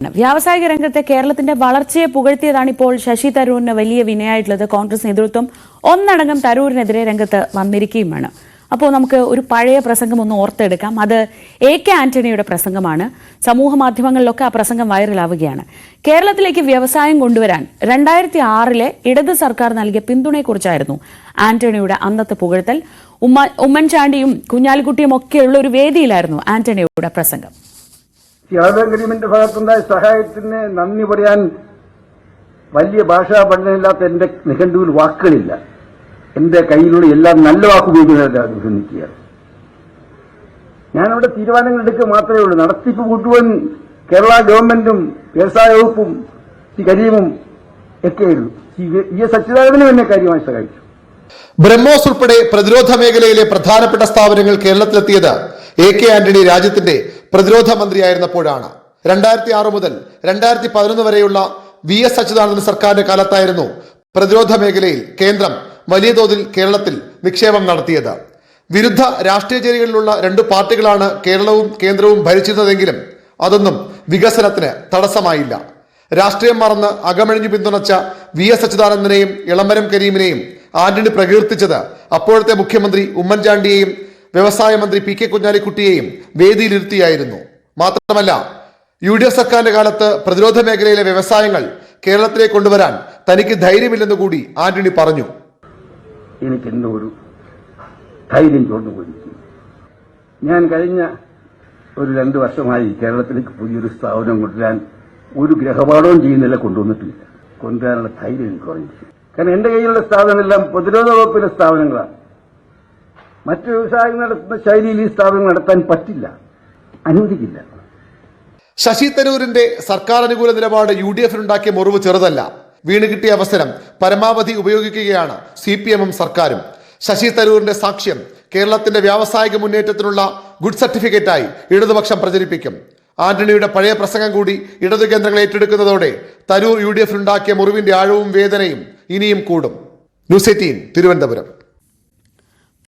വ്യാവസായിക രംഗത്തെ കേരളത്തിന്റെ വളർച്ചയെ പുകഴ്ത്തിയതാണ് ഇപ്പോൾ ശശി തരൂരിന് വലിയ വിനയായിട്ടുള്ളത്. കോൺഗ്രസ് നേതൃത്വം ഒന്നടങ്കം തരൂരിനെതിരെ രംഗത്ത് വന്നിരിക്കുകയുമാണ്. അപ്പോൾ നമുക്ക് ഒരു പഴയ പ്രസംഗം ഒന്ന് ഓർത്തെടുക്കാം. അത് AK ആന്റണിയുടെ പ്രസംഗമാണ്. സമൂഹ മാധ്യമങ്ങളിലൊക്കെ ആ പ്രസംഗം വൈറലാവുകയാണ്. കേരളത്തിലേക്ക് വ്യവസായം കൊണ്ടുവരാൻ 2006 ഇടത് സർക്കാർ നൽകിയ പിന്തുണയെക്കുറിച്ചായിരുന്നു ആന്റണിയുടെ അന്നത്തെ പുകഴ്ത്തൽ. ഉമ്മൻചാണ്ടിയും കുഞ്ഞാലിക്കുട്ടിയും ഒക്കെയുള്ള ഒരു വേദിയിലായിരുന്നു ആന്റണിയുടെ പ്രസംഗം. യാദവഗരീമിന്റെ ഭാഗത്തുണ്ടായ സഹായത്തിന് നന്ദി പറയാൻ വലിയ ഭാഷാ പഠനമില്ലാത്ത എന്റെ നിഘണ്ടുവിൽ വാക്കുകളില്ല. എന്റെ കയ്യിലുള്ള എല്ലാം നല്ല വാക്കുപയോഗിക്കുന്നതാണ്. ഞാനവിടെ തീരുമാനങ്ങൾ എടുക്കുക മാത്രമേ ഉള്ളൂ. നടത്തിപ്പ് മുഴുവൻ കേരള ഗവൺമെന്റും വ്യവസായ വകുപ്പും കരീമും ഒക്കെയായിരുന്നു. ES അച്യുതാനന്ദനും എന്നെ കാര്യമായി സഹായിച്ചു. ബ്രഹ്മോസ് ഉൾപ്പെടെ പ്രതിരോധ മേഖലയിലെ പ്രധാനപ്പെട്ട സ്ഥാപനങ്ങൾ കേരളത്തിലെത്തിയത് AK ആന്റണി രാജ്യത്തിന്റെ പ്രതിരോധ മന്ത്രിയായിരുന്നപ്പോഴാണ്. 2006 മുതൽ 2011 വരെയുള്ള VS അച്യുതാനന്ദൻ സർക്കാരിന്റെ കാലത്തായിരുന്നു പ്രതിരോധ മേഖലയിൽ കേന്ദ്രം വലിയ തോതിൽ കേരളത്തിൽ നിക്ഷേപം നടത്തിയത്. വിരുദ്ധ രാഷ്ട്രീയ ചേരികളിലുള്ള 2 പാർട്ടികളാണ് കേരളവും കേന്ദ്രവും ഭരിച്ചിരുന്നതെങ്കിലും അതൊന്നും വികസനത്തിന് തടസ്സമായില്ല. രാഷ്ട്രീയം മറന്ന് അകമഴിഞ്ഞു പിന്തുണച്ച VS അച്യുതാനന്ദനെയും ഇളമരം കരീമിനെയും ആന്റണി പ്രകീർത്തിച്ചത് അപ്പോഴത്തെ മുഖ്യമന്ത്രി ഉമ്മൻചാണ്ടിയെയും വ്യവസായ മന്ത്രി PK കുഞ്ഞാലിക്കുട്ടിയെയും വേദിയിലിരുത്തിയായിരുന്നു. മാത്രമല്ല UDF സർക്കാരിന്റെ കാലത്ത് പ്രതിരോധ മേഖലയിലെ വ്യവസായങ്ങൾ കേരളത്തിലേക്ക് കൊണ്ടുവരാൻ തനിക്ക് ധൈര്യമില്ലെന്ന് കൂടി ആന്റണി പറഞ്ഞു. എനിക്ക് എന്തോ ഒരു ധൈര്യം ചോർന്നുപോയിരിക്കും. ഞാൻ കഴിഞ്ഞ ഒരു 2 വർഷമായി കേരളത്തിലേക്ക് പുതിയൊരു സ്ഥാപനം കൊണ്ടുവരാൻ ഒരു ഗ്രഹപാഠവും ചെയ്യുന്നില്ല, കൊണ്ടുവന്നിട്ടില്ല. കൊണ്ടുവരാനുള്ള ധൈര്യം എനിക്ക് കുറഞ്ഞിരിക്കും. കാരണം എന്റെ കയ്യിലുള്ള സ്ഥാപനങ്ങളെല്ലാം പ്രതിരോധ വകുപ്പിലെ സ്ഥാപനങ്ങളാണ്. മറ്റു വ്യവസായം നടത്തുന്ന ശൈലിയിൽ ഈ സ്ഥാപനം നടത്താൻ പറ്റില്ല, അനുവദിക്കില്ല. ശശി തരൂരിന്റെ സർക്കാർ അനുകൂല നിലപാട് UDFിനുണ്ടാക്കിയ മുറിവ് ചെറുതല്ല. വീണ് കിട്ടിയ അവസരം പരമാവധി ഉപയോഗിക്കുകയാണ് CPM സർക്കാരും. ശശി തരൂരിന്റെ സാക്ഷ്യം കേരളത്തിന്റെ വ്യാവസായിക മുന്നേറ്റത്തിനുള്ള ഗുഡ് സർട്ടിഫിക്കറ്റായി ഇടതുപക്ഷം പ്രചരിപ്പിക്കും. ആന്റണിയുടെ പഴയ പ്രസംഗം കൂടി ഇടതു കേന്ദ്രങ്ങൾ ഏറ്റെടുക്കുന്നതോടെ തരൂർ UDFിനുണ്ടാക്കിയ മുറിവിന്റെ ആഴവും വേദനയും ഇനിയും കൂടും. ന്യൂസ് 18 തിരുവനന്തപുരം.